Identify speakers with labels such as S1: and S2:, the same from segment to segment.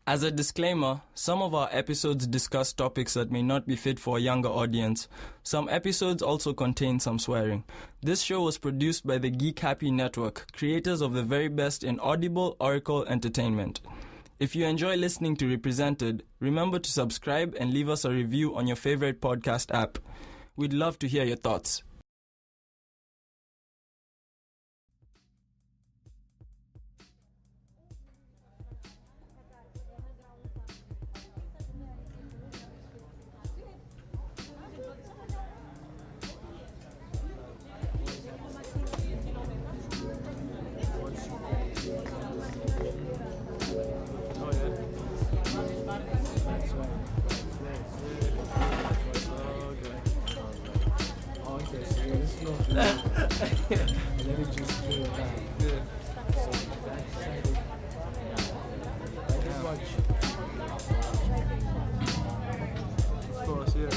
S1: As a disclaimer, some of our episodes discuss topics that may not be fit for a younger audience. Some episodes also contain some swearing. This show was produced by the Geek Happy Network, creators of the very best in audible oracle entertainment. If you enjoy listening to Represented, remember to subscribe and leave us a review on your favorite podcast app. We'd love to hear your thoughts.
S2: Let me just clear it out. So that's I did watch.
S1: Of course, yeah.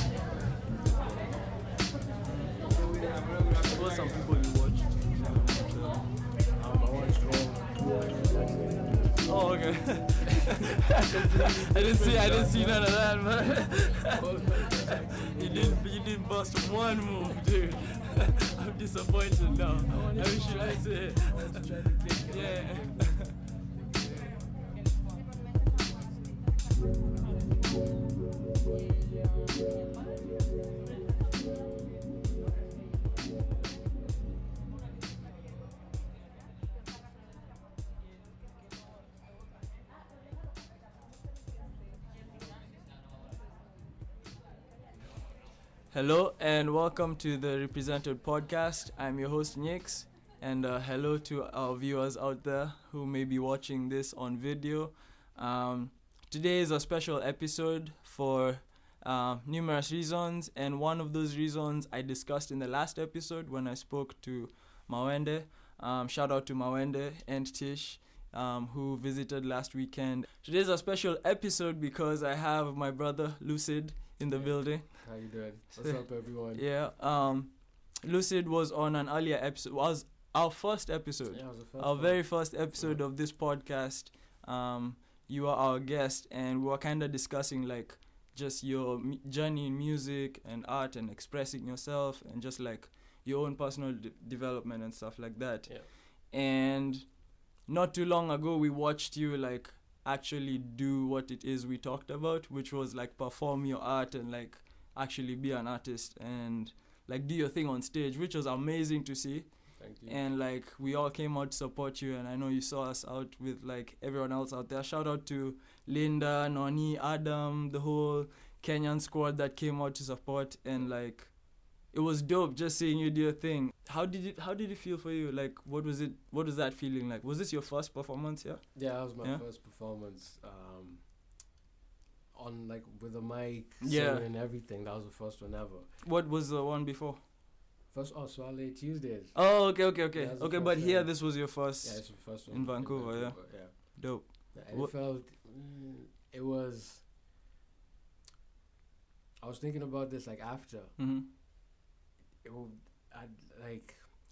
S1: What were some people you watched?
S2: I watched all.
S1: Oh, okay. I didn't see none of that, man. You didn't bust one move, dude. I'm disappointed now. I wish you liked it. Yeah. Hello and welcome to the Represented podcast. I'm your host Nix, and hello to our viewers out there who may be watching this on video. Today is a special episode for numerous reasons, and one of those reasons I discussed in the last episode when I spoke to Mawende. Shout out to Mawende and Tish who visited last weekend. Today is a special episode because I have my brother Lucid in the building.
S2: How you doing? What's up, everyone?
S1: Yeah. Lucid was on an earlier episode. Was our first episode.
S2: Yeah, it was the first
S1: our
S2: one.
S1: very first episode of this podcast. You were our guest, and we were kind of discussing like just your journey in music and art and expressing yourself and just like your own personal development and stuff like that.
S2: Yeah.
S1: And not too long ago, we watched you like actually do what it is we talked about, which was like perform your art and like actually be an artist and like do your thing on stage, which was amazing to see.
S2: Thank you.
S1: And like we all came out to support you, and I know you saw us out with like everyone else out there. Shout out to Linda, Noni, Adam, the whole Kenyan squad that came out to support, and like it was dope just seeing you do your thing. How did it feel for you? Like what was that feeling like? Was this your first performance?
S2: Yeah, that was my first performance. On like with a mic, singing and everything. That was the first one ever.
S1: What was the one before?
S2: First, Swale Tuesdays.
S1: Oh, okay.
S2: Yeah,
S1: Okay, but here this was your first.
S2: Yeah, it's the first one
S1: in Vancouver. Yeah. Dope.
S2: And it felt. It was. I was thinking about this like after.
S1: Mm-hmm.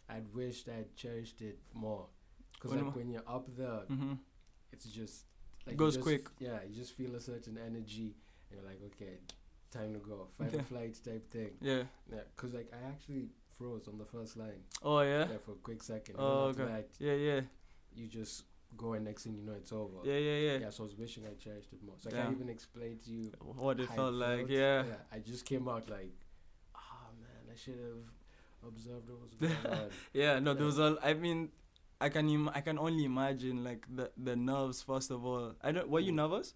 S2: I'd wished I'd cherished it more, because like when you're up there, it's just like
S1: it goes quick.
S2: Yeah, you just feel a certain energy, and you're like, okay, time to go, fight or flight type thing.
S1: Yeah.
S2: Because like I actually froze on the first line.
S1: Oh yeah.
S2: Yeah, for a quick second.
S1: Oh
S2: and
S1: okay.
S2: That,
S1: yeah.
S2: You just go, and next thing you know, it's over.
S1: Yeah.
S2: Yeah, so I was wishing I cherished it more. So I can't even explain to you
S1: what it felt like.
S2: Yeah, I just came out like, oh man, I should have observed what was going on.
S1: Yeah, no, there was I mean, I can only imagine like the nerves first of all. Were you nervous?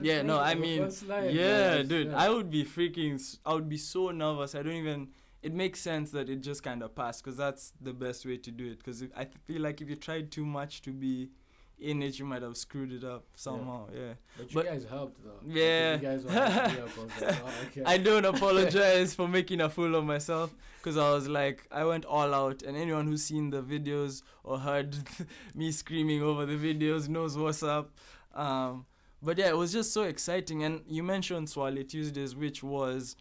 S2: Yeah,
S1: no, I mean,
S2: line,
S1: dude, I would be so nervous. It makes sense that it just kind of passed, because that's the best way to do it, because I feel like if you tried too much to be in it, you might have screwed it up somehow. Yeah.
S2: But you guys helped though.
S1: Yeah.
S2: You guys were helping me up. I was like, oh, okay.
S1: I don't apologize for making a fool of myself, because I was like, I went all out, and anyone who's seen the videos or heard me screaming over the videos knows what's up. But yeah, it was just so exciting. And you mentioned Swale Tuesdays, which was,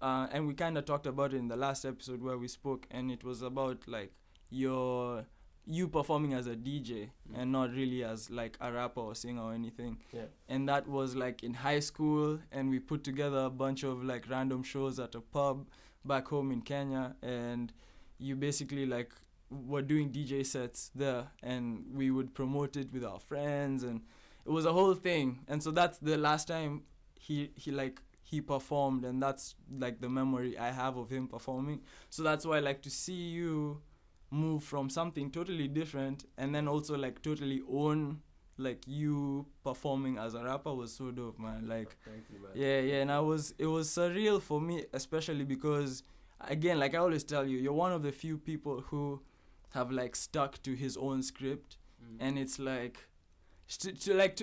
S1: and we kind of talked about it in the last episode where we spoke, and it was about like your you performing as a DJ and not really as like a rapper or singer or anything.
S2: Yeah.
S1: And that was like in high school, and we put together a bunch of like random shows at a pub back home in Kenya, and you basically like were doing DJ sets there, and we would promote it with our friends, and it was a whole thing. And so that's the last time he performed, and that's like the memory I have of him performing. So that's why I like to see you move from something totally different and then also like totally own like you performing as a rapper was so dope, man. Like,
S2: thank you, man.
S1: Yeah, and it was surreal for me, especially because again, like I always tell you, you're one of the few people who have like stuck to his own script, and it's like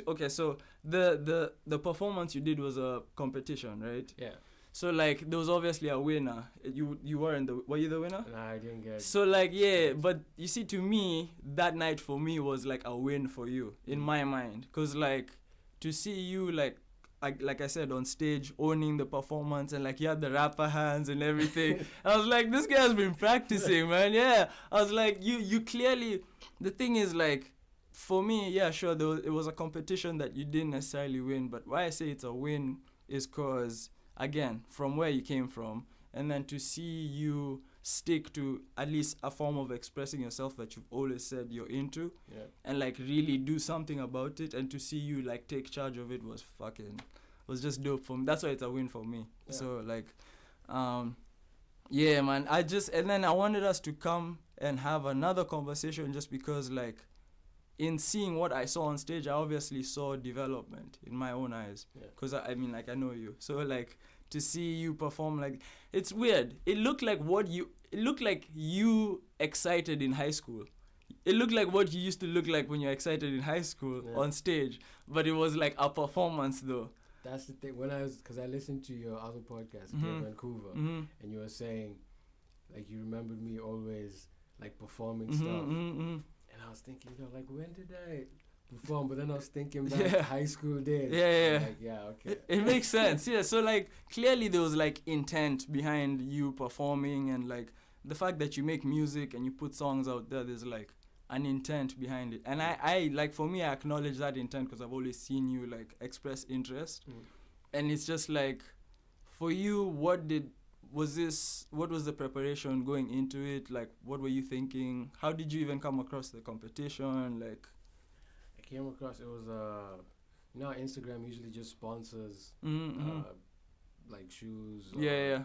S1: okay, so the performance you did was a competition, right?
S2: Yeah.
S1: So like there was obviously a winner. You were you the winner?
S2: Nah, I didn't get.
S1: So like yeah, but you see, to me that night for me was like a win for you in my mind, cause like to see you like I said on stage owning the performance, and like you had the rapper hands and everything. I was like, this guy's been practicing, man. Yeah, I was like, you clearly. The thing is like, for me, yeah, sure, it was a competition that you didn't necessarily win, but why I say it's a win is cause, again, from where you came from, and then to see you stick to at least a form of expressing yourself that you've always said you're into, and like really do something about it, and to see you like take charge of it was just dope for me. That's why it's a win for me. Yeah. So like, yeah, man, and then I wanted us to come and have another conversation, just because like, in seeing what I saw on stage, I obviously saw development in my own eyes. Because I mean, like, I know you. So, like, to see you perform, like, it's weird. It looked like you excited in high school. It looked like what you used to look like when you're excited in high school on stage. But it was like a performance, though.
S2: That's the thing. Because I listened to your other podcast, Vancouver, and you were saying, like, you remembered me always, like, performing stuff. And I was thinking, like, when did I perform? But then I was thinking back to high school days.
S1: Yeah.
S2: Like, yeah, okay.
S1: It makes sense, yeah. So, like, clearly there was, like, intent behind you performing, and, like, the fact that you make music and you put songs out there, there's, like, an intent behind it. And I like, for me, I acknowledge that intent because I've always seen you, like, express interest. And it's just, like, for you, what was the preparation going into it? Like, what were you thinking? How did you even come across the competition? Like,
S2: I came across, it was Instagram usually just sponsors like shoes.
S1: Yeah,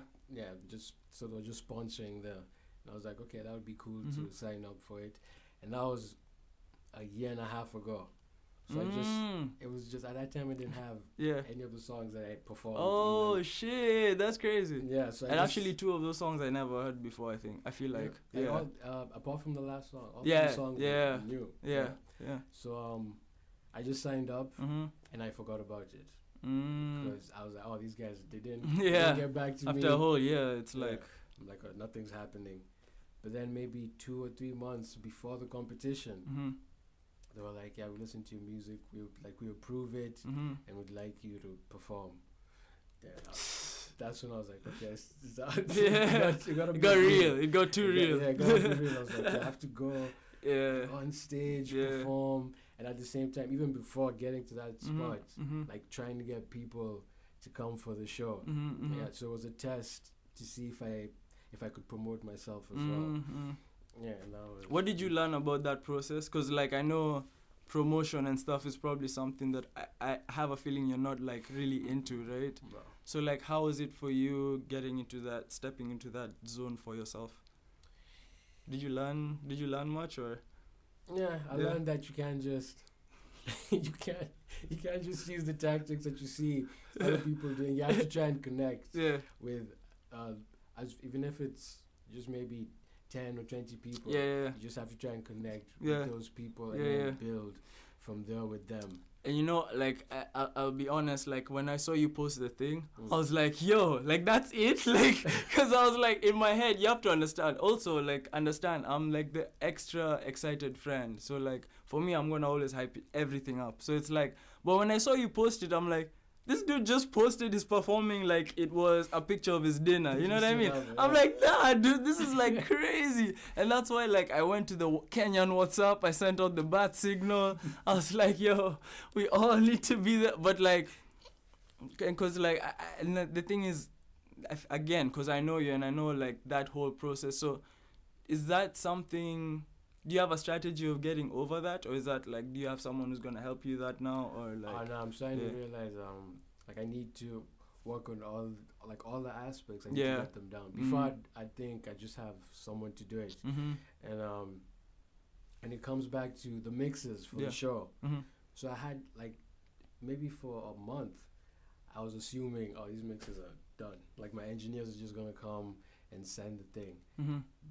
S2: just so they were just sponsoring there. And I was like, okay, that would be cool to sign up for it. And that was a year and a half ago. So it was just at that time I didn't have any of the songs that I performed.
S1: Oh, either. Shit, that's crazy.
S2: Yeah, so
S1: actually 2 of those songs I never heard before, I think. I feel like,
S2: apart from the last song, all
S1: the
S2: songs I knew.
S1: Yeah.
S2: So I just signed up and I forgot about it. Because I was like, oh, these guys, they didn't get back to me.
S1: After a whole year, it's like...
S2: I'm like, oh, nothing's happening. But then maybe 2 or 3 months before the competition, they were like, yeah, we listen to your music, we approve it, and we'd like you to perform. Yeah, that's when I was like, okay, it got real. It got too real. Yeah, it got too real. I was like, I have to go on stage, perform, and at the same time, even before getting to that spot, like trying to get people to come for the show. Yeah, so it was a test to see if I could promote myself as well. Yeah, and what
S1: did you learn about that process? Because, like, I know promotion and stuff is probably something that I have a feeling you're not, like, really into, right?
S2: No.
S1: So, like, how is it for you stepping into that zone for yourself? Did you learn much, or?
S2: Yeah, I learned that you can't just... you can't just use the tactics that you see other people doing. You have to try and connect with, even if it's just maybe 10 or 20 people. You just have to try and connect with those people and then build from there with them.
S1: And you know, like, I'll be honest, like, when I saw you post the thing, I was like, yo, like, that's it? Like, because I was like, in my head, you have to understand. Also, like, I'm, like, the extra excited friend. So, like, for me, I'm going to always hype everything up. So, it's like, but when I saw you post it, I'm like, this dude just posted his performing like it was a picture of his dinner. You know what I mean? I'm like, nah, dude, this is like crazy. And that's why like I went to the Kenyan WhatsApp. I sent out the bat signal. I was like, yo, we all need to be there. But like, because like, and the thing is, again, because I know you and I know like that whole process. So is that something... Do you have a strategy of getting over that, or is that like, do you have someone who's gonna help you that now, or like?
S2: No, I'm starting to realize like I need to work on all the aspects. I need to get them down. Before I think I just have someone to do it, and it comes back to the mixes for the show. So I had like maybe for a month, I was assuming these mixes are done. Like my engineers are just gonna come and send the thing,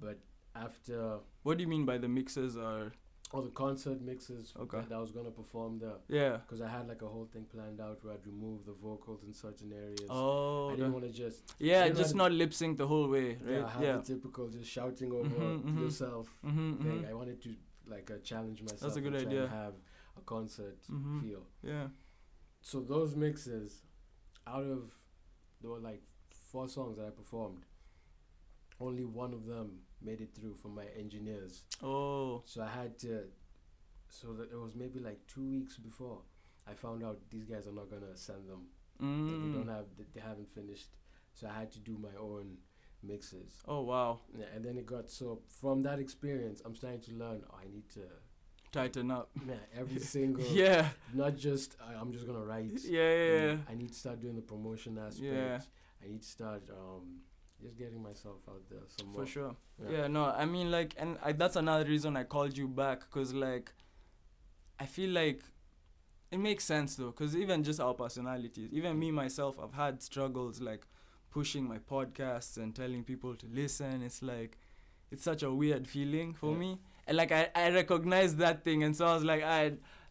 S2: but after...
S1: What do you mean by the mixes are...
S2: the concert mixes that I was going to perform there.
S1: Yeah.
S2: Because I had like a whole thing planned out where I'd remove the vocals in certain areas.
S1: Oh,
S2: I didn't want to just...
S1: Yeah, just not lip sync the whole way, right?
S2: Yeah, the typical just shouting over yourself thing. I wanted to like challenge myself.
S1: That's a good idea.
S2: And have a concert feel.
S1: Yeah.
S2: So those mixes, there were like 4 songs that I performed. Only one of them made it through from my engineers. Oh. So I had to... So that it was maybe like 2 weeks before I found out these guys are not going to send them. They haven't finished. So I had to do my own mixes.
S1: Oh, wow.
S2: Yeah, and then it got... So from that experience, I'm starting to learn, I need to...
S1: Tighten up.
S2: Yeah, every single... Not just, I'm just going to write.
S1: Yeah.
S2: I need to start doing the promotion aspect.
S1: Yeah.
S2: I need to start... just getting myself out there some more.
S1: For sure. Yeah, no, I mean, like, and that's another reason I called you back, because, like, I feel like it makes sense, though, because even just our personalities, even me, myself, I've had struggles, like, pushing my podcasts and telling people to listen. It's, like, it's such a weird feeling for me. And, like, I recognize that thing, and so I was like,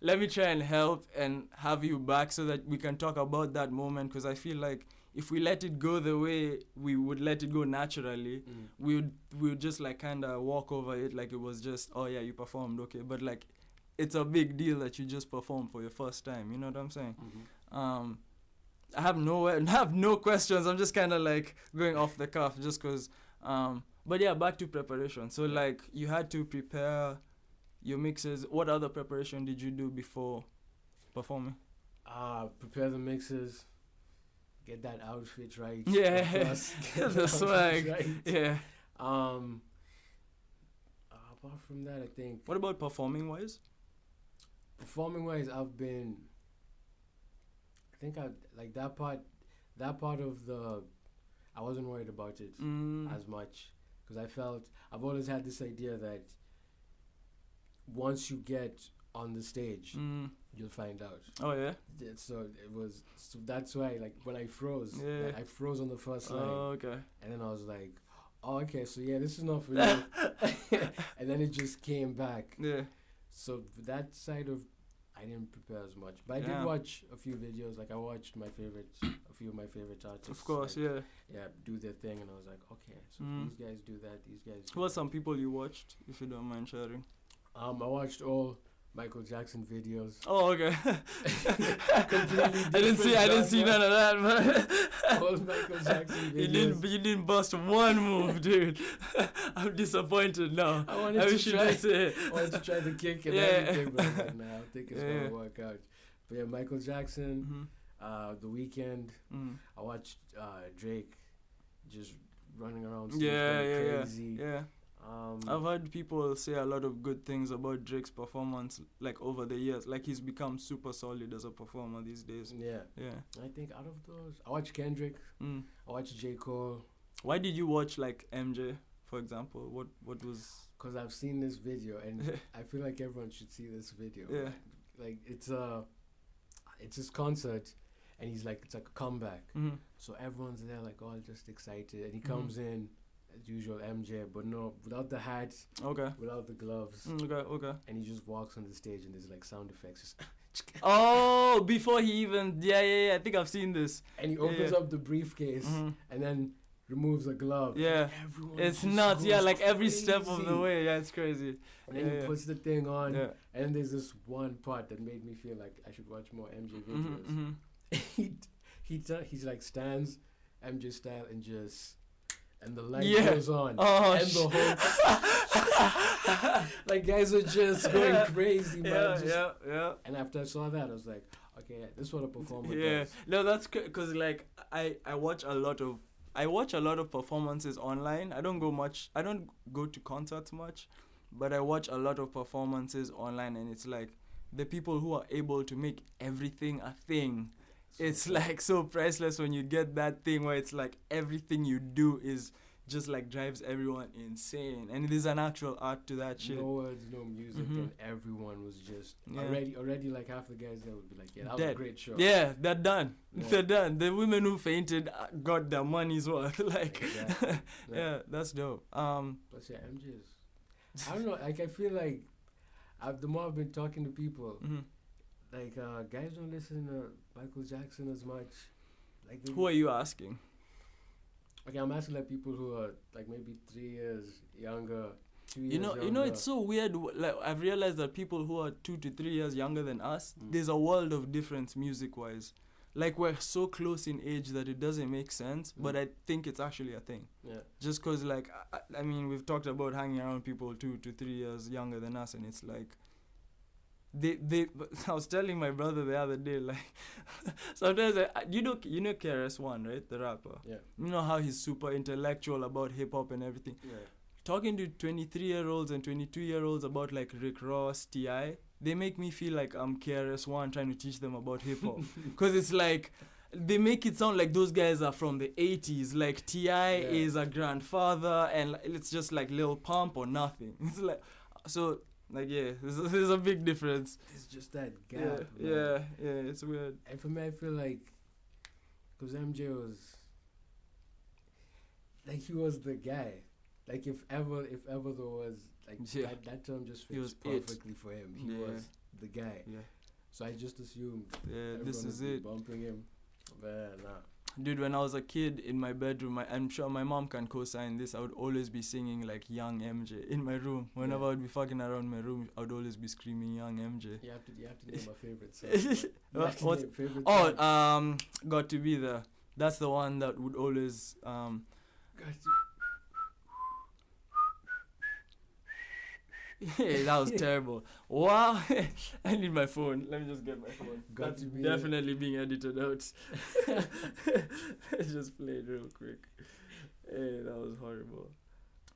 S1: let me try and help and have you back so that we can talk about that moment, because I feel like if we let it go the way we would let it go naturally, we would just like kind of walk over it like it was just, oh yeah, you performed, okay. But like, it's a big deal that you just performed for your first time. You know what I'm saying? I have no questions. I'm just kind of like going off the cuff just because. But yeah, back to preparation. So like, you had to prepare your mixes. What other preparation did you do before performing?
S2: Prepare the mixes. Get that outfit right.
S1: Yeah, get the swag. Right. Yeah.
S2: Apart from that, I think...
S1: What about performing-wise?
S2: Performing-wise, I think like that part of the... I wasn't worried about it as much. Because I've always had this idea that once you get on the stage, you'll find out.
S1: Oh yeah.
S2: So that's why like when I froze, like, I froze on the first line.
S1: Oh okay.
S2: And then I was like, oh okay, so yeah, this is not for you. And then it just came back.
S1: Yeah.
S2: So that side of I didn't prepare as much, but I did watch a few videos. Like I watched a few of my favorite artists.
S1: Of course,
S2: like, do their thing, and I was like, okay, so these guys do that. These guys.
S1: Who are some people you watched, if you don't mind sharing?
S2: I watched all Michael Jackson videos.
S1: Oh, okay. I didn't see none of that, man.
S2: All Michael Jackson videos.
S1: You didn't bust one move, dude. I'm disappointed now. I wanted
S2: to try the kick and everything, but I was like, nah, I think it's gonna work out. But yeah, Michael Jackson, The Weeknd. I watched Drake just running around crazy.
S1: Yeah. I've heard people say a lot of good things about Drake's performance, like over the years. Like he's become super solid as a performer these days.
S2: Yeah. I think out of those, I watched Kendrick. I watched J. Cole.
S1: Why did you watch like MJ, for example? What was?
S2: Because I've seen this video and I feel like everyone should see this video.
S1: Yeah.
S2: Like it's his concert, and he's like, it's like a comeback. So everyone's there like all just excited, and he comes in. As usual, MJ, but no, without the hat, without the gloves, and he just walks on the stage and there's like sound effects.
S1: Oh, before he even, I think I've seen this.
S2: And he opens up the briefcase and then removes a glove.
S1: Yeah, it's nuts. Yeah, like every step of the way. Yeah, it's crazy.
S2: And then he puts the thing on, and then there's this one part that made me feel like I should watch more MJ videos. he's like stands MJ style and just. And the light
S1: Yeah.
S2: goes on.
S1: Oh,
S2: and the whole like guys are just going crazy, man.
S1: Yeah.
S2: And after I saw that, I was like, okay, this is what a performer
S1: Yeah.
S2: does.
S1: No, that's because like I watch a lot of performances online. I don't go to concerts much, but I watch a lot of performances online, and it's like the people who are able to make everything a thing. It's like so priceless when you get that thing where it's like everything you do is just like drives everyone insane, and there's an actual art to that shit.
S2: No words, no music, and everyone was just already like half the guys there would be like, yeah, that was a great show.
S1: Yeah, they're done. Yeah. They're done. The women who fainted got their money's worth. Like,
S2: exactly.
S1: Yeah, that's dope.
S2: But yeah, MJ's. I don't know. Like I feel like the more I've been talking to people. Like, guys don't listen to Michael Jackson as much. Like,
S1: who are you asking?
S2: Okay, I'm asking like people who are like maybe 3 years younger, 2 years younger.
S1: You know, it's so weird. Like, I've realized that people who are 2 to 3 years younger than us, there's a world of difference music-wise. Like, we're so close in age that it doesn't make sense, but I think it's actually a thing.
S2: Yeah.
S1: Just because, like, I mean, we've talked about hanging around people 2 to 3 years younger than us, and it's like, I was telling my brother the other day, like, sometimes you know KRS-One, right, the rapper.
S2: Yeah.
S1: You know how he's super intellectual about hip hop and everything.
S2: Yeah.
S1: Talking to 23-year-olds and 22-year-olds about like Rick Ross, T.I., they make me feel like I'm KRS-One trying to teach them about hip hop, because it's like they make it sound like those guys are from the 80s. Like T.I. is a grandfather, and it's just like Lil Pump or nothing. It's like so. Like, yeah, there's a big difference.
S2: It's just that gap.
S1: Yeah, it's weird.
S2: And for me, I feel like, because MJ was, like, he was the guy. Like, if ever there was, like, that term just fits perfectly for him. He was the guy. Yeah. So I just assumed
S1: this is it.
S2: Bumping him. But nah.
S1: Dude, when I was a kid in my bedroom, I'm sure my mom can co-sign this, I would always be singing like Young MJ in my room. Whenever I would be fucking around my room, I would always be screaming Young MJ.
S2: You have to name my favorite song.
S1: What's
S2: favorite song?
S1: Got to Be There. That's the one that would always Yeah, that was terrible. Wow. I need my phone. Let me just get my phone. That's definitely being edited out. Let's just play it real quick. Hey, that was horrible.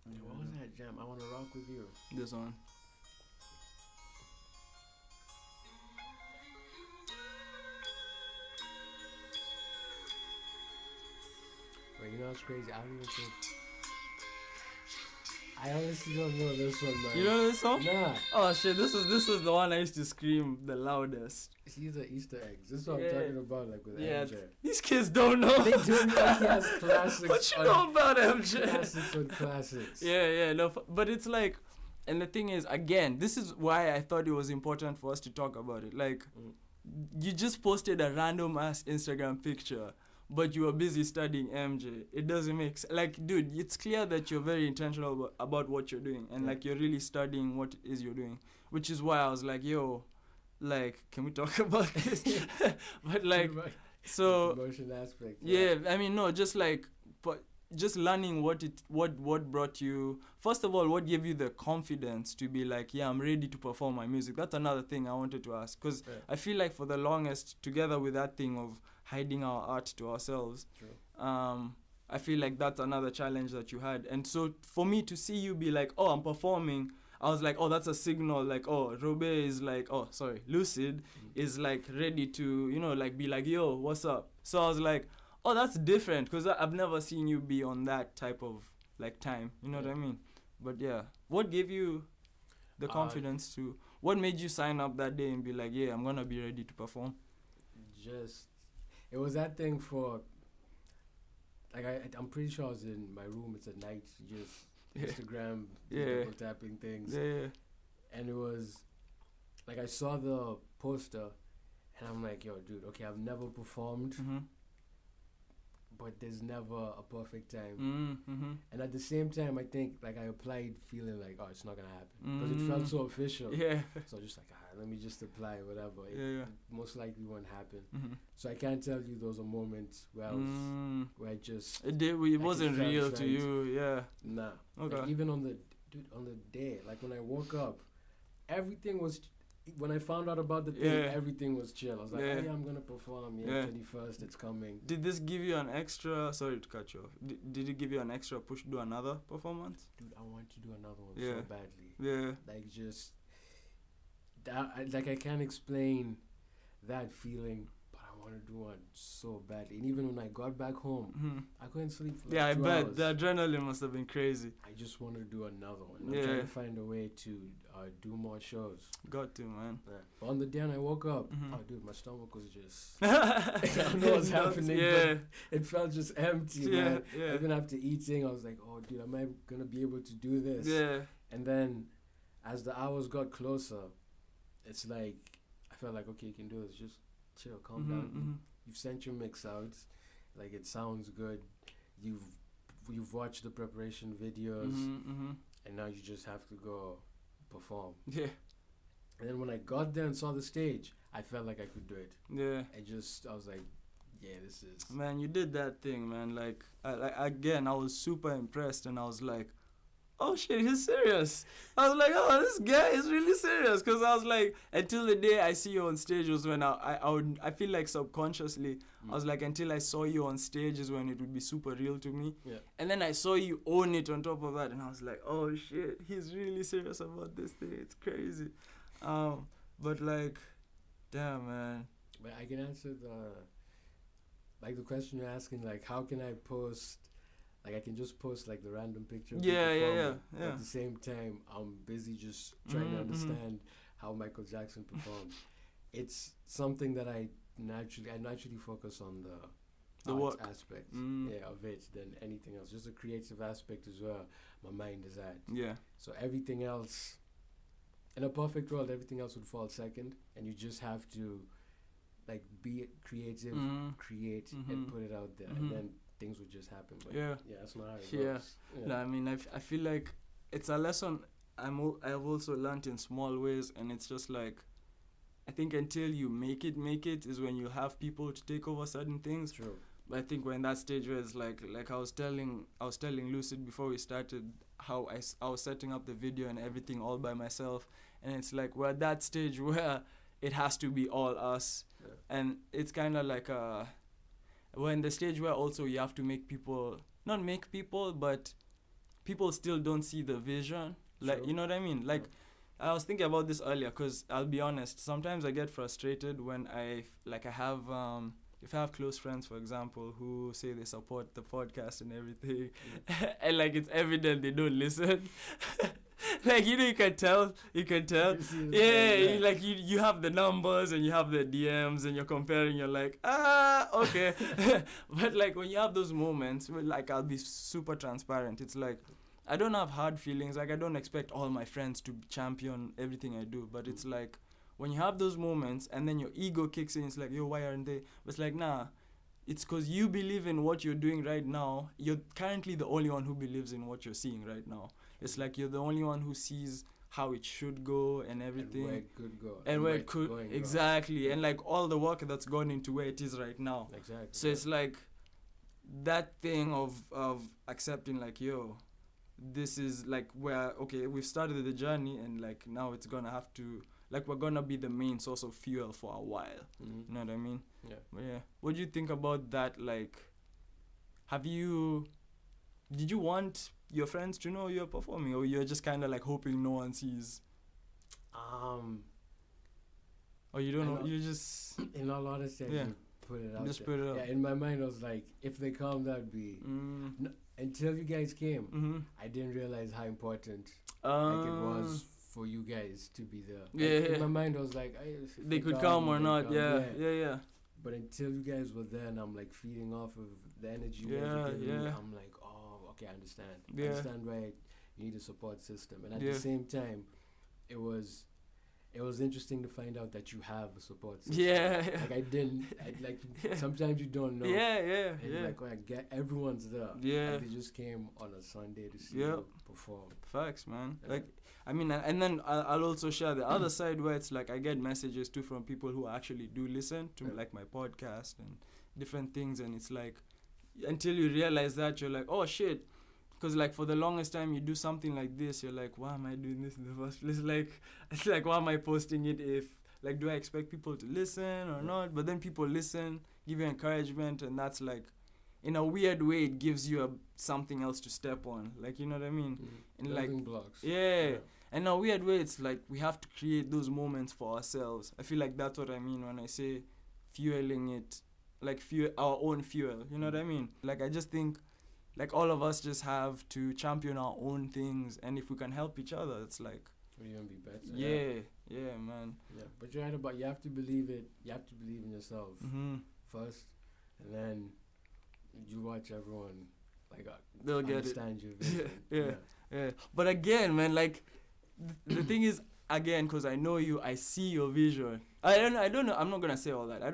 S2: What was that jam? I Want to Rock With You.
S1: This one.
S2: But you know what's crazy? I don't even think... I honestly don't know this one, man.
S1: You know this song?
S2: Nah.
S1: Oh shit, this is the one I used to scream the loudest.
S2: These are Easter eggs. This is what I'm talking about, like with MJ.
S1: These kids don't know.
S2: They don't know he has classics.
S1: What you know about MJ?
S2: Classics on classics.
S1: No, but it's like, and the thing is, again, this is why I thought it was important for us to talk about it. Like, you just posted a random ass Instagram picture, but you were busy studying MJ. It doesn't make sense. Like, dude, it's clear that you're very intentional about what you're doing, and like you're really studying what it is you're doing, which is why I was like, yo, like, can we talk about this? But like, so
S2: promotion aspect.
S1: Yeah, I mean, no, just like, but just learning what brought you. First of all, what gave you the confidence to be like, yeah, I'm ready to perform my music. That's another thing I wanted to ask, because I feel like for the longest, together with that thing of hiding our art to ourselves, I feel like that's another challenge that you had. And so for me to see you be like, oh, I'm performing, I was like, oh, that's a signal, like, oh, Lucid is like ready to, you know, like be like, yo, what's up? So I was like, oh, that's different, because I've never seen you be on that type of like time, you know what I mean? But yeah, what gave you the confidence to, what made you sign up that day and be like, yeah, I'm gonna be ready to perform?
S2: It was that thing for, like, I'm pretty sure I was in my room, it's at night, just Instagram, double tapping things. And it was, like, I saw the poster, and I'm like, yo, dude, okay, I've never performed, but there's never a perfect time. And at the same time, I think like I applied feeling like, oh, it's not gonna happen because it felt so official.
S1: Yeah.
S2: So just like, let me just apply whatever.
S1: Yeah.
S2: It most likely won't happen. So I can't tell you those are moments where I just
S1: it wasn't real to you. Yeah.
S2: Nah.
S1: Okay.
S2: Like, even on the day, like when I woke up, everything was. When I found out about the thing, everything was chill. I was like, hey, I'm gonna perform. 21st, it's coming.
S1: Did this give you an extra? Sorry to cut you off. Did it give you an extra push to do another performance?
S2: Dude, I want to do another one so badly.
S1: Yeah.
S2: Like just that. I can't explain that feeling, but I want to do one so badly. And even when I got back home, I couldn't sleep for like 2
S1: I
S2: hours.
S1: bet the adrenaline must have been crazy.
S2: I just want to do another one. I'm trying to find a way to do more shows.
S1: Got to, man.
S2: Yeah. But on the day when I woke up, oh dude, my stomach was just I don't know what's happening, but it felt just empty, man. Even after eating, I was like, oh dude, am I gonna be able to do this?
S1: Yeah.
S2: And then as the hours got closer, it's like I felt like, okay, you can do this, just chill, calm down. You've sent your mix out, like it sounds good. You've watched the preparation videos, and now you just have to go perform. Yeah. And then when I got there and saw the stage, I felt like I could do it. Yeah. I was like, yeah, this is.
S1: Man, you did that thing, man. Like, I was super impressed, and I was like, oh shit, he's serious. I was like, oh, this guy is really serious. Because I was like, until the day I see you on stage was when I feel like subconsciously, I was like, until I saw you on stage is when it would be super real to me. Yeah. And then I saw you own it on top of that, and I was like, oh shit, he's really serious about this thing. It's crazy. But like, damn, man.
S2: But I can answer the question you're asking, like, how can I post? Like, I can just post, like, the random picture.
S1: Yeah.
S2: At the same time, I'm busy just trying to understand how Michael Jackson performed. It's something that I naturally focus on the art
S1: work
S2: aspect of it than anything else. Just the creative aspect as well. My mind is at. Yeah. So everything else, in a perfect world, everything else would fall second, and you just have to, like, be creative, create, and put it out there, and then things would just happen. But that's not how it goes.
S1: No, I mean, I feel like it's a lesson I've also learned in small ways, and it's just like, I think until you make it is when you have people to take over certain things. True. But I think when that stage was like I was telling Lucid before we started how I was setting up the video and everything all by myself, and it's like we're at that stage where it has to be all us, and it's kind of like we're in the stage where also you have to not make people, but people still don't see the vision. Like, you know what I mean? Like, I was thinking about this earlier because I'll be honest, sometimes I get frustrated when if I have close friends, for example, who say they support the podcast and everything, and like it's evident they don't listen. Like, you can tell. Yeah, like you have the numbers and you have the DMs and you're comparing, you're like, okay. But like when you have those moments, like, I'll be super transparent. It's like, I don't have hard feelings. Like, I don't expect all my friends to champion everything I do. But it's like, when you have those moments and then your ego kicks in, it's like, yo, why aren't they? But it's like, nah, it's because you believe in what you're doing right now. You're currently the only one who believes in what you're seeing right now. It's like you're the only one who sees how it should go and everything.
S2: And where it could go.
S1: And where it could, exactly. And like all the work that's gone into where it is right now.
S2: Exactly.
S1: So it's like that thing of accepting, like, yo, this is like where, okay, we've started the journey and like now it's gonna have to, like, we're gonna be the main source of fuel for a while. You know what I mean? Yeah. But yeah. What do you think about that? Like, did you want your friends to know you're performing, or you're just kind of like hoping no one sees? Or you don't know, you just...
S2: In all honesty, I put it out
S1: just
S2: there.
S1: Put it out.
S2: Yeah, in my mind, I was like, if they come, that'd be... until you guys came, I didn't realize how important like it was for you guys to be there. Like, in my mind, I was like,
S1: they could come or not. Yeah.
S2: But until you guys were there, and I'm like feeding off of the energy you guys were giving me, I'm like, oh, okay, I understand. I understand why you need a support system. And at the same time, it was it was interesting to find out that you have a support system.
S1: Yeah.
S2: Like I didn't. Sometimes you don't know.
S1: Yeah.
S2: Like when I get everyone's there.
S1: Yeah.
S2: Like they just came on a Sunday to see you perform.
S1: Facts, man.
S2: Yeah.
S1: Like, I mean, and then I'll also share the other side where it's like I get messages too from people who actually do listen to like my podcast and different things, and it's like until you realize that you're like, oh shit. Because, like, for the longest time, you do something like this, you're like, why am I doing this in the first place? Like, it's like, why am I posting it if, like, do I expect people to listen or not? But then people listen, give you encouragement, and that's, like, in a weird way, it gives you something else to step on. Like, you know what I mean?
S2: Mm-hmm.
S1: In
S2: Building
S1: like,
S2: blocks.
S1: Yeah. And in a weird way, it's like we have to create those moments for ourselves. I feel like that's what I mean when I say fueling it, like our own fuel. You know what I mean? Like, I just think, like, all of us just have to champion our own things, and if we can help each other, it's like,
S2: we're gonna be better.
S1: Yeah, man.
S2: Yeah, but you're right about, you have to believe it. You have to believe in yourself first, and then you watch everyone like
S1: they'll get
S2: understand your vision.
S1: Yeah. But again, man, like the thing is, again, because I know you, I see your vision. I don't know. I'm not gonna say all that. I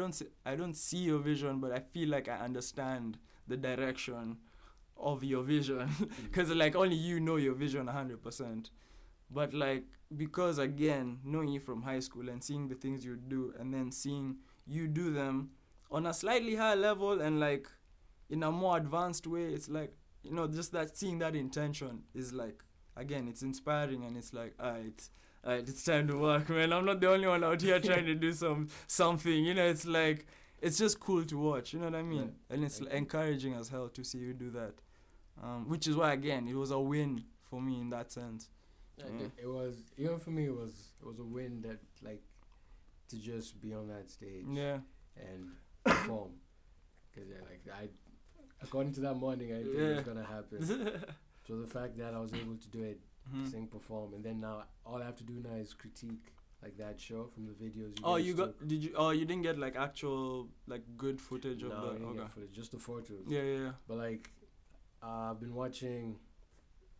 S1: don't see your vision, but I feel like I understand the direction of your vision, because like only you know your vision 100%. But like, because again, knowing you from high school and seeing the things you do, and then seeing you do them on a slightly higher level and like in a more advanced way, it's like, you know, just that seeing that intention is like, again, it's inspiring, and it's like, alright, it's time to work, man. I'm not the only one out here trying to do something, you know. It's like, it's just cool to watch, you know what I mean? Yeah. And it's encouraging as hell to see you do that. Which is why, again, it was a win for me in that sense.
S2: It was, even for me, it was a win that, like, to just be on that stage and perform. Because, according to that morning, I didn't think it was going to happen. So the fact that I was able to do it, sing, perform, and then now all I have to do now is critique, like, that show from the videos you took.
S1: You didn't get, like, actual, like, good footage of that?
S2: No, I didn't get footage, just the photos.
S1: Yeah.
S2: But, like, I've been watching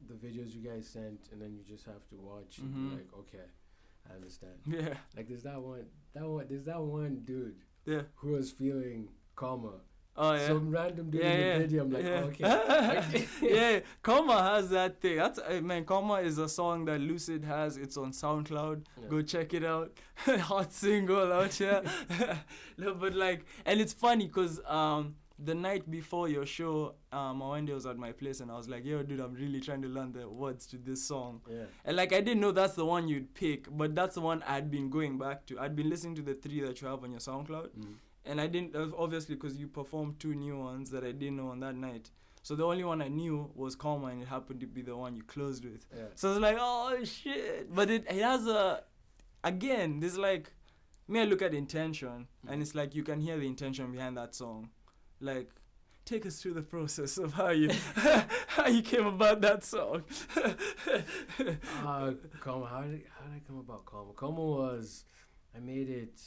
S2: the videos you guys sent, and then you just have to watch and be like, okay, I understand.
S1: Yeah.
S2: Like, there's that one dude who was feeling Karma.
S1: Oh, yeah.
S2: Some random dude in the video. I'm like, okay.
S1: Yeah, Karma has that thing. Man, Karma is a song that Lucid has. It's on Soundcloud. Yeah. Go check it out. Hot single out here. No, but like, and it's funny because the night before your show, Mawende was at my place, and I was like, yo, dude, I'm really trying to learn the words to this song.
S2: Yeah.
S1: And like, I didn't know that's the one you'd pick, but that's the one I'd been going back to. I'd been listening to the 3 that you have on your SoundCloud. And I didn't, obviously, because you performed 2 new ones that I didn't know on that night. So the only one I knew was Karma, and it happened to be the one you closed with. Yeah. So I was like, oh, shit. But it has again, there's like, I look at intention, and it's like you can hear the intention behind that song. Like, take us through the process of how you came about that song.
S2: Karma, how did I come about Karma? Karma was, I made it.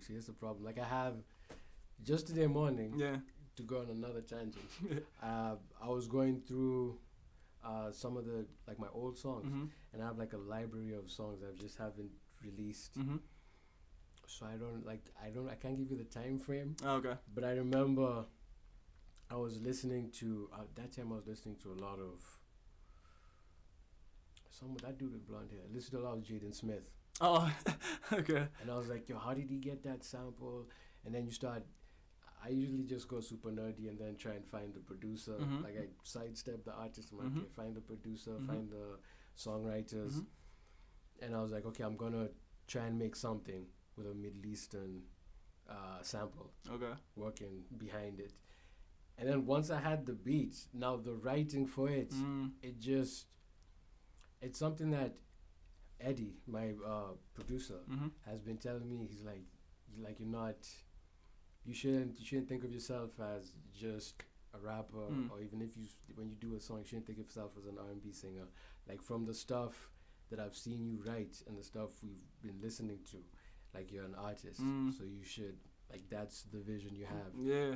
S2: See, that's the problem. Like, I have just today morning to go on another tangent. I was going through some of the, like, my old songs, and I have like a library of songs that I just haven't released. So I can't give you the time frame.
S1: Okay.
S2: But I remember I was listening to that time. I was listening to a lot of that dude with blonde hair. I listened to a lot of Jaden Smith.
S1: Oh, okay.
S2: And I was like, yo, how did he get that sample? And then I usually just go super nerdy and then try and find the producer. Like, I sidestep the artist, I'm like, okay, find the producer, find the songwriters. And I was like, okay, I'm going to try and make something with a Middle Eastern sample. Okay. Working behind it. And then once I had the beat, now the writing for it, it's something that Eddie, my producer, has been telling me. He's like, you shouldn't think of yourself as just a rapper, or even when you do a song, you shouldn't think of yourself as an R&B singer. Like, from the stuff that I've seen you write and the stuff we've been listening to, like, you're an artist, so you should, like, that's the vision you have. Yeah.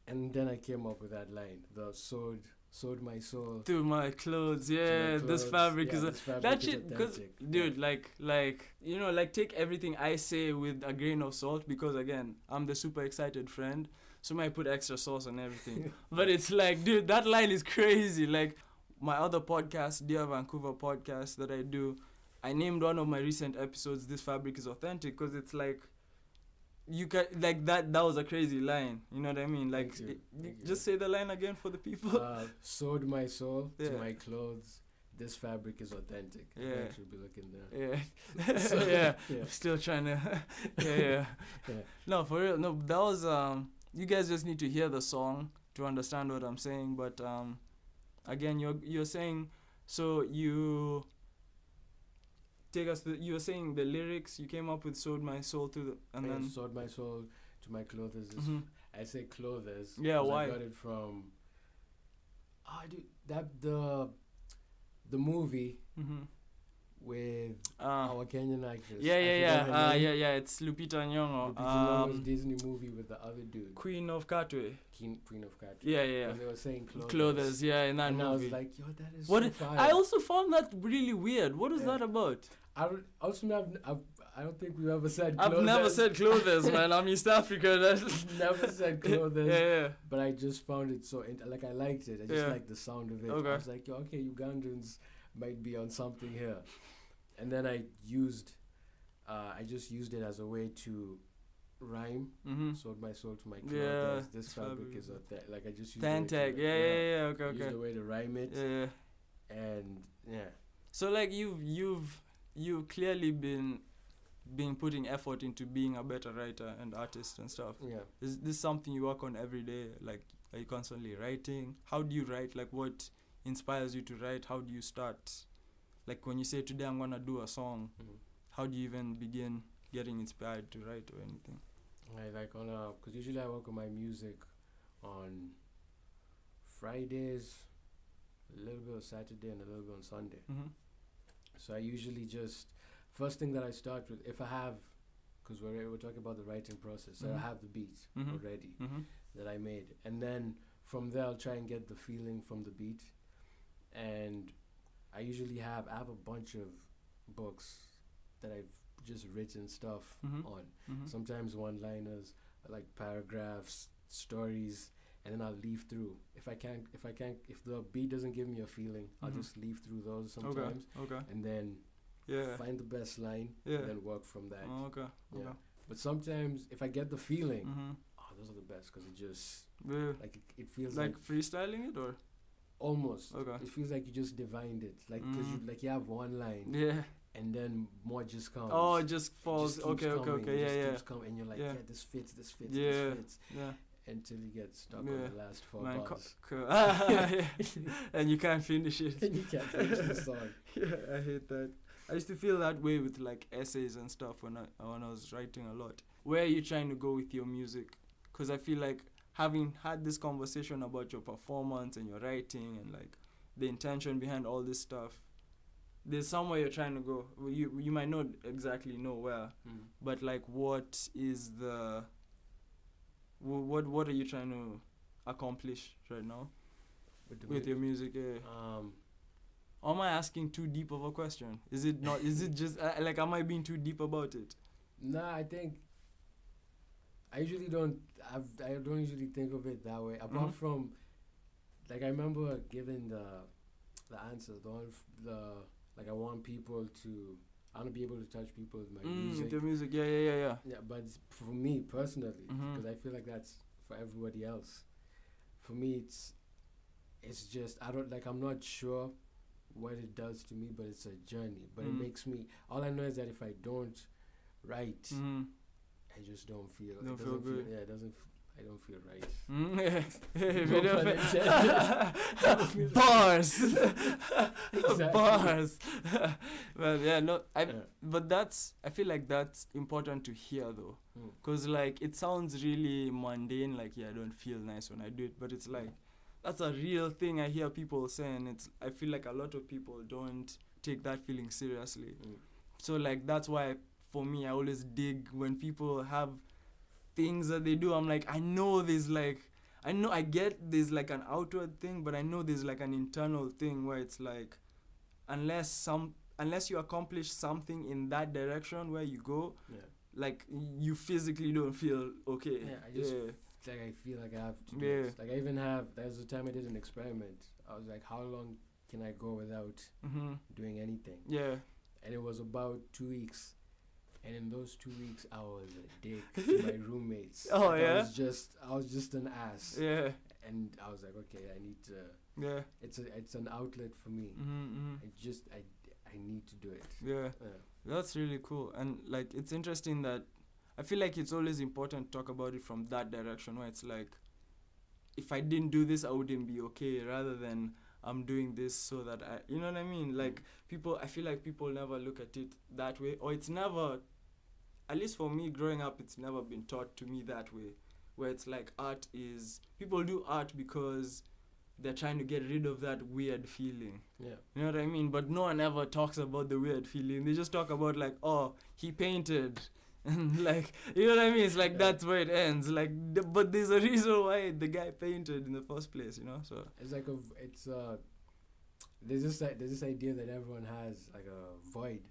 S2: And then I came up with that line, the sword sold my soul
S1: to my clothes.
S2: to my
S1: Yeah,
S2: clothes.
S1: this fabric
S2: Yeah,
S1: is
S2: this fabric
S1: that
S2: is
S1: shit. Because
S2: authentic.
S1: dude, like you know, like take everything I say with a grain of salt. Because again, I'm the super excited friend, so I might put extra sauce on everything. But it's like, dude, that line is crazy. Like my other podcast, Dear Vancouver podcast that I do, I named one of my recent episodes "This Fabric is Authentic" because it's like. You can like that was a crazy line, you know what I mean? Like just say the line again for the people.
S2: Sold my soul
S1: Yeah.
S2: to my clothes, this fabric is authentic.
S1: Yeah.
S2: I should be looking there.
S1: Yeah.
S2: So,
S1: yeah.
S2: yeah.
S1: I'm still trying to yeah. No, for real. No, that was you guys just need to hear the song to understand what I'm saying. But again, you're saying, so you take us to, you were saying the lyrics you came up with, sold my soul to the, and then
S2: sold my soul to my clothes.
S1: Mhm.
S2: I say clothes.
S1: Yeah,
S2: 'cause
S1: why?
S2: I got it from dude, that the movie
S1: Mhm.
S2: with
S1: Ah.
S2: our Kenyan actress.
S1: Yeah,
S2: I
S1: yeah,
S2: forgot her name.
S1: yeah. It's Lupita Nyong'o.
S2: Lupita Nyong'o's Disney movie with the other dude,
S1: Queen of Katwe.
S2: Queen of Cat.
S1: Yeah, yeah.
S2: When they were saying
S1: Clothes, yeah, in that
S2: and I
S1: movie.
S2: was like, yo, that is
S1: What
S2: so
S1: it-
S2: fire.
S1: I also found that really weird. What is that about?
S2: I don't think we've ever said
S1: I've
S2: clothes.
S1: never said clothes, man. I'm East Africa.
S2: Never said clothes.
S1: yeah.
S2: But I just found it so like I liked it. I just
S1: Yeah.
S2: liked the sound of it.
S1: Okay.
S2: I was like, yo, okay, Ugandans might be on something here. And then I just used it as a way to rhyme.
S1: Mm-hmm.
S2: Sold my soul to my clothes.
S1: Yeah,
S2: This
S1: this
S2: fabric
S1: fabric
S2: is
S1: is
S2: authentic. Like I just used
S1: Tantag.
S2: it.
S1: Yeah. Okay,
S2: Used
S1: okay.
S2: a way to rhyme it.
S1: Yeah.
S2: And yeah.
S1: So like you've clearly been putting effort into being a better writer and artist and stuff.
S2: Yeah.
S1: Is this something you work on every day? Like, are you constantly writing? How do you write? Like, what inspires you to write? How do you start? Like, when you say, today I'm going to do a song, how do you even begin getting inspired to write or anything?
S2: Because usually I work on my music on Fridays, a little bit on Saturday, and a little bit on Sunday.
S1: Mm-hmm.
S2: So I usually just, first thing that I start with, if I have, because we're talking about the writing process, so I have the beat already that I made. And then from there, I'll try and get the feeling from the beat. And I usually I have a bunch of books that I've just written stuff on. Sometimes one-liners, like paragraphs, stories, and then I'll leaf through. If the beat doesn't give me a feeling, I'll just leaf through those sometimes.
S1: Okay.
S2: And then find the best line and then work from that.
S1: Oh, okay.
S2: Yeah. But sometimes if I get the feeling, those are the best because it just like it feels like
S1: freestyling it or
S2: almost.
S1: Okay.
S2: It feels like you just divined it, like because you have one line.
S1: Yeah.
S2: And then more just comes.
S1: Oh, it just falls.
S2: It just keeps coming,
S1: Okay.
S2: It just keeps coming, and you're like, this fits.
S1: Yeah.
S2: Until you get stuck on the last four bars.
S1: And you can't finish it.
S2: And you can't finish the song.
S1: Yeah, I hate that. I used to feel that way with like essays and stuff when I was writing a lot. Where are you trying to go with your music? Because I feel like having had this conversation about your performance and your writing and like the intention behind all this stuff, there's somewhere you're trying to go. You might not exactly know where, but like what is the what are you trying to accomplish right now with your music? Am I asking too deep of a question? Is it not? Is it just like, am I being too deep about it?
S2: Nah, I think I usually don't. I don't usually think of it that way. Apart from, like, I remember giving the answer. I want people to. I want to be able to touch people with my music.
S1: With your music, yeah.
S2: Yeah, but for me personally, because I feel like that's for everybody else. For me, it's just I'm not sure what it does to me, but it's a journey. But it makes me. All I know is that if I don't write, I just don't feel.
S1: Don't feel good.
S2: It doesn't. I don't feel right.
S1: Bars.
S2: Exactly.
S1: Bars. Well, yeah, no, but I feel like that's important to hear though. Because like, it sounds really mundane, like, I don't feel nice when I do it, but it's like, that's a real thing I hear people saying. I feel like a lot of people don't take that feeling seriously. So like, that's why for me, I always dig when people have things that they do. I'm like, I know there's like I know I get there's like an outward thing, but I know there's like an internal thing where it's like, unless you accomplish something in that direction where you go, like you physically don't feel okay.
S2: Like I feel like I have to do this. Like I even there was a time I did an experiment. I was like, how long can I go without doing anything? And it was about 2 weeks. And in those 2 weeks, I was a dick to my roommates.
S1: Oh,
S2: like,
S1: yeah?
S2: I was just an ass.
S1: Yeah.
S2: And I was like, okay, I need to.
S1: Yeah.
S2: It's an outlet for me. I need to do it.
S1: Yeah. That's really cool. And like, it's interesting that I feel like it's always important to talk about it from that direction, where it's like, if I didn't do this, I wouldn't be okay, rather than I'm doing this so that you know what I mean? Like, I feel like people never look at it that way, or it's never, at least for me growing up, it's never been taught to me that way, where it's like people do art because they're trying to get rid of that weird feeling. Yeah. You know what I mean? But no one ever talks about the weird feeling. They just talk about like, oh, he painted. And like, you know what I mean? It's like, that's where it ends. Like, but there's a reason why the guy painted in the first place, you know? So
S2: it's like there's this idea that everyone has like a void.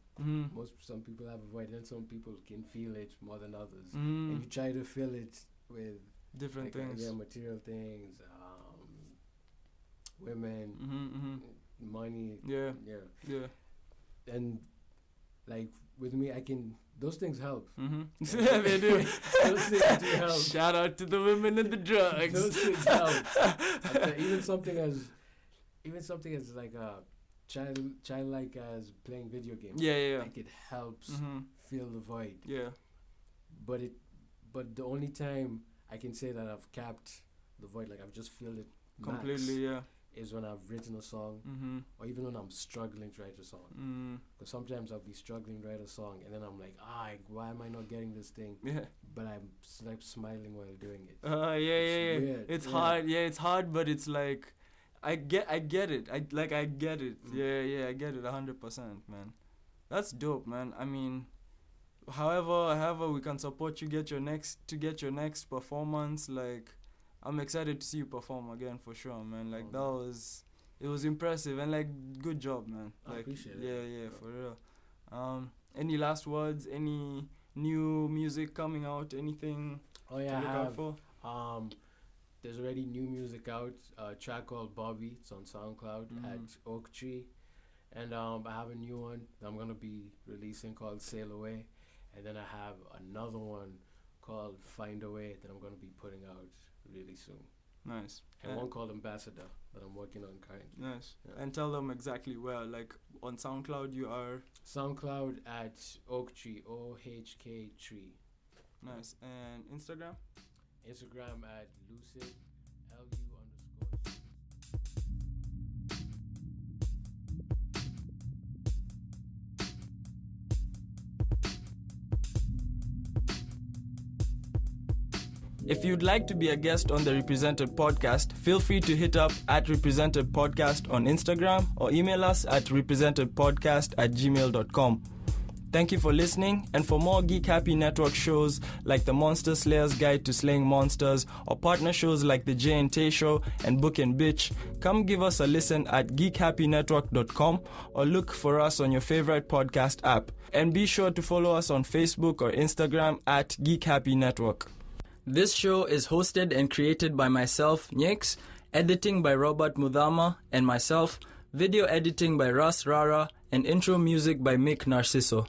S2: Some people have a void, and some people can feel it more than others. And you try to fill it with
S1: different things.
S2: Material things, women, money. Yeah. And like with me, those things help.
S1: Yeah, they do.
S2: Those things do help.
S1: Shout out to the women and the drugs.
S2: Those things help. Even something as like a childlike as playing video games.
S1: Yeah.
S2: Like it helps fill the void.
S1: Yeah.
S2: But the only time I can say that I've capped the void, like I've just filled it
S1: completely,
S2: is when I've written a song, or even when I'm struggling to write a song. Because sometimes I'll be struggling to write a song, and then I'm like, why am I not getting this thing? Yeah. But I'm like smiling while doing it.
S1: It's weird. It's hard. Yeah, it's hard, but it's like, I get it. I get it. Yeah, I get it 100%, man. That's dope, man. I mean, however we can support you get your next performance, like, I'm excited to see you perform again for sure, man. Like, it was impressive, and like, good job, man. Like, I appreciate it. Yeah, for real. Any last words? Any new music coming out? Anything to look out for?
S2: There's already new music out. A track called Bobby. It's on Soundcloud at Oak Tree, and I have a new one that I'm gonna be releasing called Sail Away, and then I have another one called Find a Way that I'm gonna be putting out really soon.
S1: Nice.
S2: And one called Ambassador that I'm working on currently.
S1: Nice. Yeah. And tell them exactly where. Like, on SoundCloud you are?
S2: SoundCloud at Oak Tree, OHK Tree.
S1: Nice. And Instagram?
S2: Instagram at Lucid, LU_.
S1: If you'd like to be a guest on the Represented Podcast, feel free to hit up at Represented Podcast on Instagram or email us at representedpodcast@gmail.com. Thank you for listening, and for more Geek Happy Network shows like the Monster Slayer's Guide to Slaying Monsters, or partner shows like the Jay and Tay Show and Book and Bitch, come give us a listen at geekhappynetwork.com or look for us on your favorite podcast app. And be sure to follow us on Facebook or Instagram at Geek Happy Network. This show is hosted and created by myself, Nyx, editing by Robert Muthama, and myself, video editing by Russ Rara, and intro music by Mick Narciso.